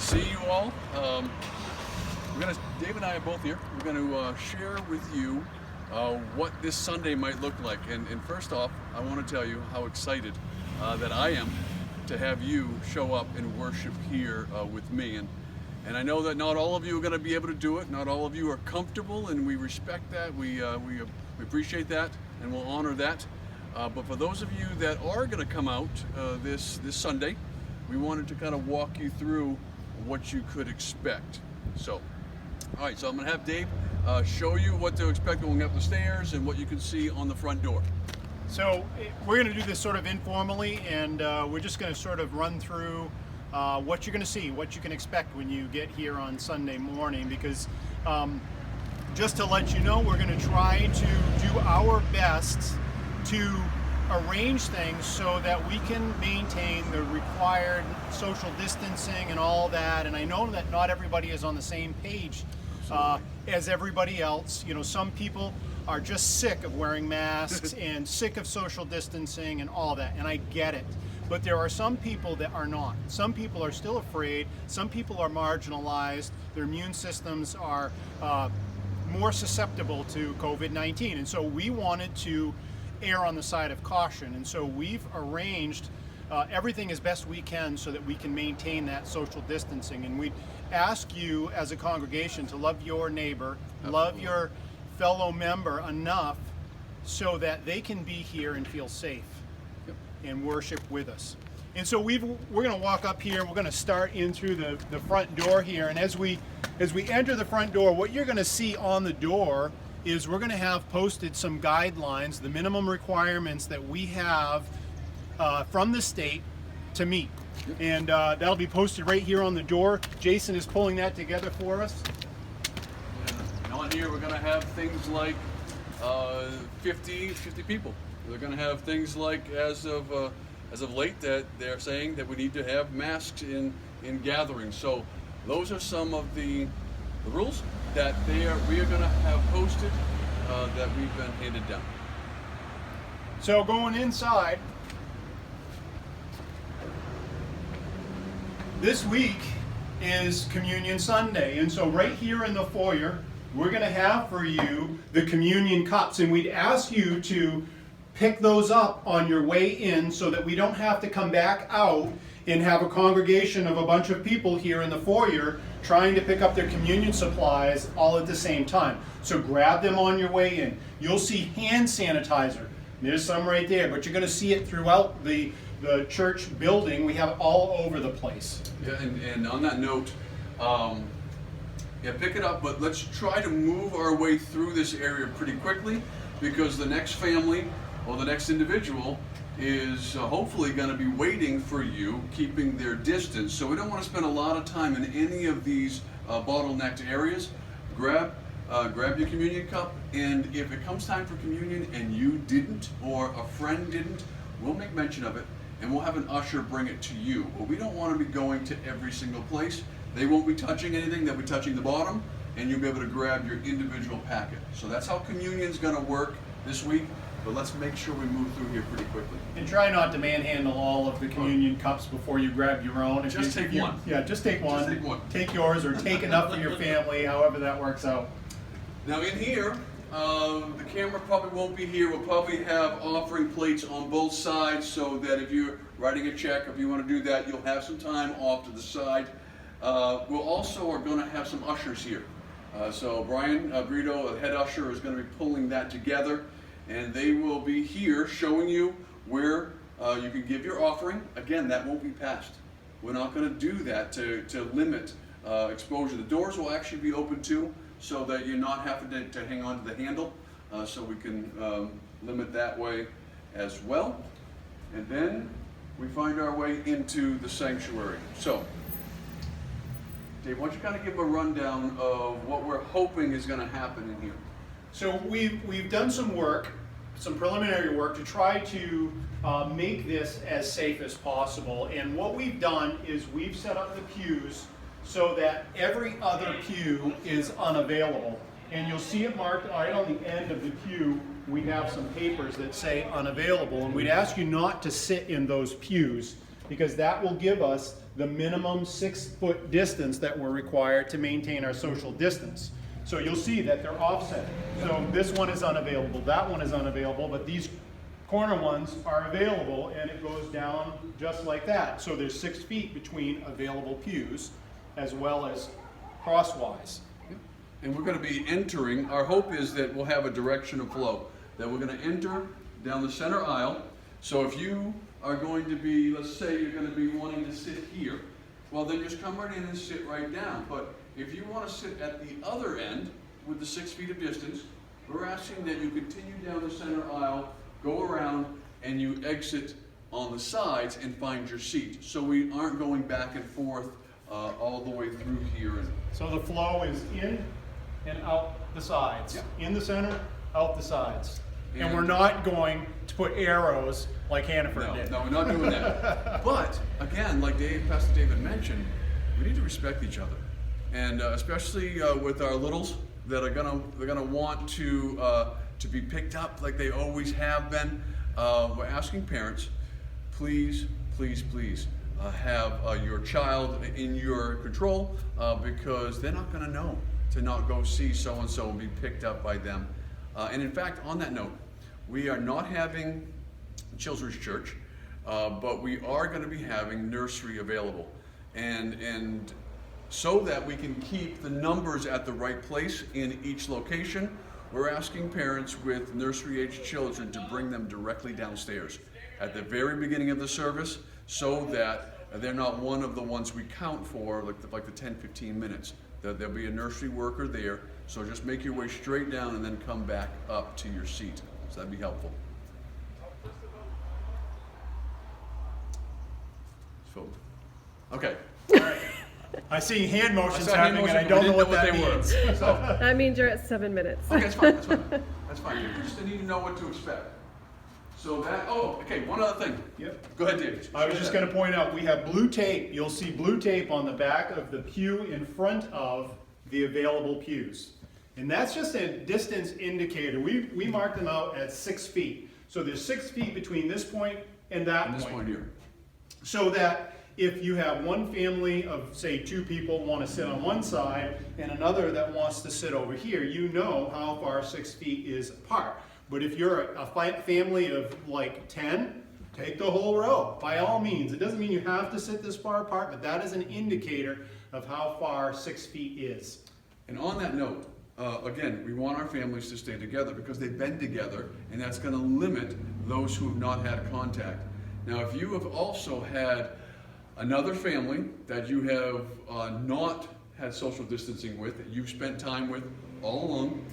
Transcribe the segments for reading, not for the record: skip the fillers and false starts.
see you all. Dave and I are both here. We're going to share with you what this Sunday might look like. And first off, I want to tell you how excited that I am to have you show up and worship here with me. And I know that not all of you are going to be able to do it. Not all of you are comfortable, and we respect that. We appreciate that, and we'll honor that. But for those of you that are going to come out this Sunday, we wanted to kind of walk you through what you could expect. So, all right, so I'm going to have Dave show you what to expect going up the stairs and what you can see on the front door. So we're going to do this sort of informally, and we're just going to sort of run through what you're going to see, what you can expect when you get here on Sunday morning, because just to let you know, we're going to try to do our best to arrange things so that we can maintain the required social distancing and all that. And I know that not everybody is on the same page as everybody else. You know, some people are just sick of wearing masks and sick of social distancing and all that, and I get it. But there are some people that are not. Some people are still afraid. Some people are marginalized. Their immune systems are more susceptible to COVID-19. And so we wanted to err on the side of caution. And so we've arranged everything as best we can so that we can maintain that social distancing. And we ask you as a congregation to love your neighbor, love your fellow member enough so that they can be here and feel safe and worship with us. And so we're going to walk up here. We're going to start in through the front door here. And as we enter the front door, what you're going to see on the door is we're going to have posted some guidelines, the minimum requirements that we have from the state to meet. And that'll be posted right here on the door. Jason is pulling that together for us. And on here, we're going to have things like 50 people. They're going to have things like, as of late, that they're saying that we need to have masks in gatherings. So those are some of the rules that we are going to have posted that we've been handed down. So going inside, this week is Communion Sunday, and so right here in the foyer, we're going to have for you the communion cups, and we'd ask you to pick those up on your way in so that we don't have to come back out and have a congregation of a bunch of people here in the foyer trying to pick up their communion supplies all at the same time. So grab them on your way in. You'll see hand sanitizer. There's some right there, but you're going to see it throughout the church building. We have it all over the place. Yeah, and on that note, pick it up, but let's try to move our way through this area pretty quickly, because the next family or the next individual is hopefully going to be waiting for you, keeping their distance. So we don't want to spend a lot of time in any of these bottlenecked areas. Grab your communion cup, and if it comes time for communion and you didn't, or a friend didn't, we'll make mention of it, and we'll have an usher bring it to you. But we don't want to be going to every single place. They won't be touching anything. They'll be touching the bottom, and you'll be able to grab your individual packet. So that's how communion's going to work this week. But let's make sure we move through here pretty quickly. And try not to manhandle all of the communion cups before you grab your own. Just take one. Yeah, just take one. Just take one. Take yours, or take enough for your family, however that works out. Now in here, the camera probably won't be here. We'll probably have offering plates on both sides so that if you're writing a check, if you want to do that, you'll have some time off to the side. We'll also are going to have some ushers here. So Brian Brito, the head usher, is going to be pulling that together. And they will be here showing you where you can give your offering. Again, that won't be passed. We're not going to do that to limit exposure. The doors will actually be open too, so that you're not having to hang on to the handle. So we can limit that way as well. And then we find our way into the sanctuary. So, Dave, why don't you kind of give a rundown of what we're hoping is going to happen in here? So we've done some work, some preliminary work to try to make this as safe as possible. And what we've done is we've set up the pews so that every other pew is unavailable. And you'll see it marked right on the end of the pew. We have some papers that say unavailable. And we'd ask you not to sit in those pews. because that will give us the minimum 6-foot distance that we're required to maintain our social distance. So you'll see that they're offset. So this one is unavailable, that one is unavailable, but these corner ones are available, and it goes down just like that. So there's 6 feet between available pews as well as crosswise. And we're going to be entering, our hope is that we'll have a direction of flow, that we're going to enter down the center aisle. So if you are going to be, let's say you're going to be wanting to sit here, well then just come right in and sit right down. But if you want to sit at the other end with the 6 feet of distance, we're asking that you continue down the center aisle, go around, and you exit on the sides and find your seat. So we aren't going back and forth all the way through here. So the flow is in and out the sides. Yep. In the center, out the sides. And And- we're not going to put arrows like Hannaford No, did. no, we're not doing that. But again, like Pastor David mentioned, we need to respect each other, and especially with our littles that are gonna want to be picked up like they always have been. We're asking parents, please, please, please have your child in your control because they're not gonna know to not go see so and so and be picked up by them. And in fact, on that note, we are not having children's church, but we are going to be having nursery available, and so that we can keep the numbers at the right place in each location, we're asking parents with nursery age children to bring them directly downstairs at the very beginning of the service, so that they're not one of the ones we count for like the 10-15 minutes. There'll be a nursery worker there, so just make your way straight down and then come back up to your seat. So that'd be helpful. So, okay. All right. I see hand motions I saw hand happening, and I motions, don't but know what we that didn't know means. what they were. So, That means you're at 7 minutes. okay, that's fine. That's fine. That's fine. You just need to know what to expect. So that. Oh, okay. One other thing. Yep. Go ahead, David. I was just going to point out, we have blue tape. You'll see blue tape on the back of the pew in front of the available pews. And that's just a distance indicator. We marked them out at 6 feet. So there's 6 feet between this point and that And this point here. So that if you have one family of, say, 2 people want to sit on one side and another that wants to sit over here, you know how far 6 feet is apart. But if you're a family of like 10, take the whole row, by all means. It doesn't mean you have to sit this far apart, but that is an indicator of how far 6 feet is. And on that note, again, we want our families to stay together because they've been together, and that's going to limit those who have not had contact. Now, if you have also had another family that you have not had social distancing with, that you've spent time with all along,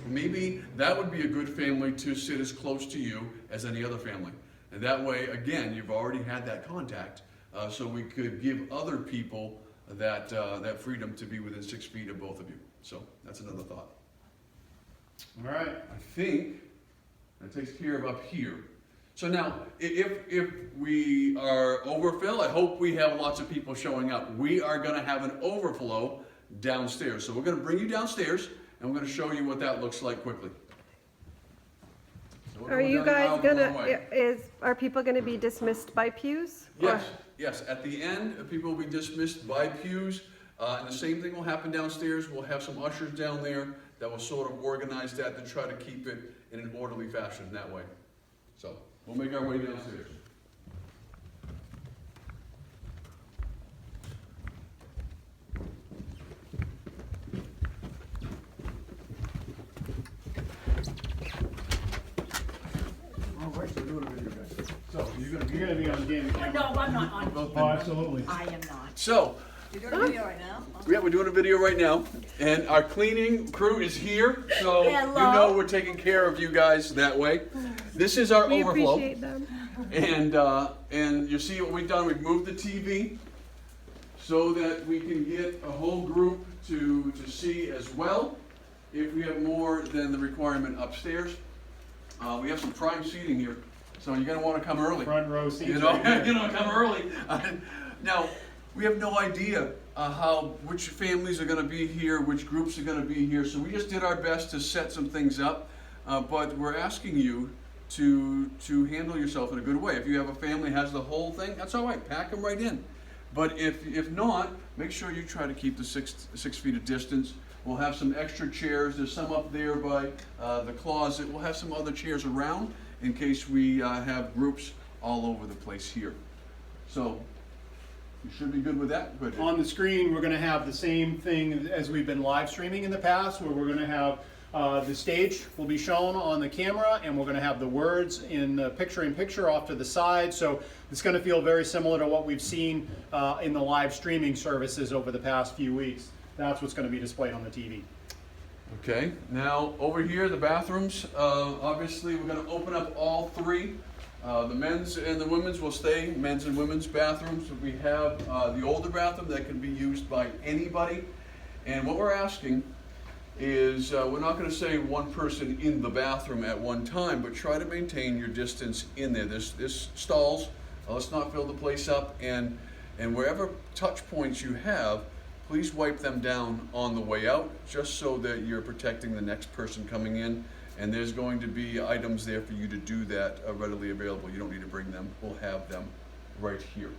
maybe that would be a good family to sit as close to you as any other family. And that way, again, you've already had that contact, so we could give other people that freedom to be within 6 feet of both of you. So that's another thought. All right. I think that takes care of up here. So now, if we are overfill, I hope we have lots of people showing up. We are going to have an overflow downstairs. So we're going to bring you downstairs, and we're going to show you what that looks like quickly. So we're Are going you down the aisle guys the wrong way. are people gonna be dismissed by pews? Yes, yes. At the end, people will be dismissed by pews, and the same thing will happen downstairs. We'll have some ushers down there that will sort of organize that to try to keep it in an orderly fashion that way. So we'll make our way downstairs. All right, so we're doing a video, guys. So you're gonna You're going to be on game. No, I'm not on. Oh, absolutely. I am not. So. You're doing a video right now? Yeah, we're doing a video right now, and our cleaning crew is here, so you Hello. know we're taking care of you guys that way. This is our We overflow, appreciate them. and you see what we've done. We've moved the TV so that we can get a whole group to see as well. If we have more than the requirement upstairs, we have some prime seating here, so you're gonna want to come early. Front row seats. You know, right here. come early. Now, we have no idea which families are going to be here, which groups are going to be here. So we just did our best to set some things up. But we're asking you to handle yourself in a good way. If you have a family that has the whole thing, that's all right, pack them right in. But if not, make sure you try to keep the 6 feet of distance. We'll have some extra chairs. There's some up there by the closet. We'll have some other chairs around in case we have groups all over the place here. So you should be good with that. Good. On the screen, we're going to have the same thing as we've been live streaming in the past, where we're going to have the stage will be shown on the camera, and we're going to have the words in picture off to the side. So it's going to feel very similar to what we've seen in the live streaming services over the past few weeks. That's what's going to be displayed on the TV. Okay, now over here, the bathrooms. Obviously, we're going to open up all three. The men's and the women's will stay men's and women's bathrooms. We have the older bathroom that can be used by anybody. And what we're asking is we're not going to say one person in the bathroom at one time, but try to maintain your distance in there. There's stalls. Let's not fill the place up. And wherever touch points you have, please wipe them down on the way out, just so that you're protecting the next person coming in. And there's going to be items there for you to do that readily available. You don't need to bring them. We'll have them right here.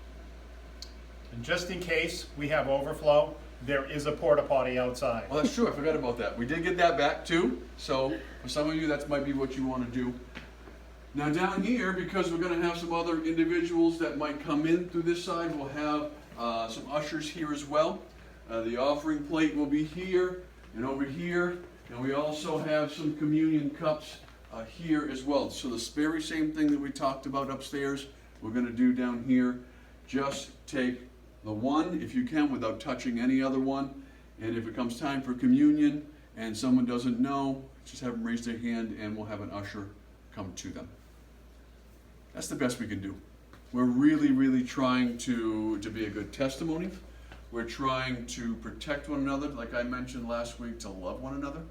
And just in case we have overflow, there is a porta potty outside. Well, that's true. I forgot about that. We did get that back too. So for some of you, that might be what you want to do. Now down here, because we're going to have some other individuals that might come in through this side, we'll have some ushers here as well. The offering plate will be here and over here. And we also have some communion cups here as well. So the very same thing that we talked about upstairs, we're going to do down here. Just take the one, if you can, without touching any other one. And if it comes time for communion and someone doesn't know, just have them raise their hand and we'll have an usher come to them. That's the best we can do. We're really, really trying to be a good testimony. We're trying to protect one another, like I mentioned last week, to love one another.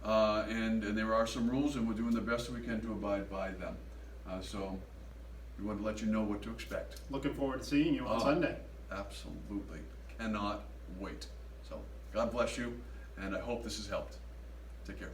And there are some rules, and we're doing the best we can to abide by them. So we want to let you know what to expect. Looking forward to seeing you on Sunday. Absolutely. Cannot wait. So God bless you, and I hope this has helped. Take care.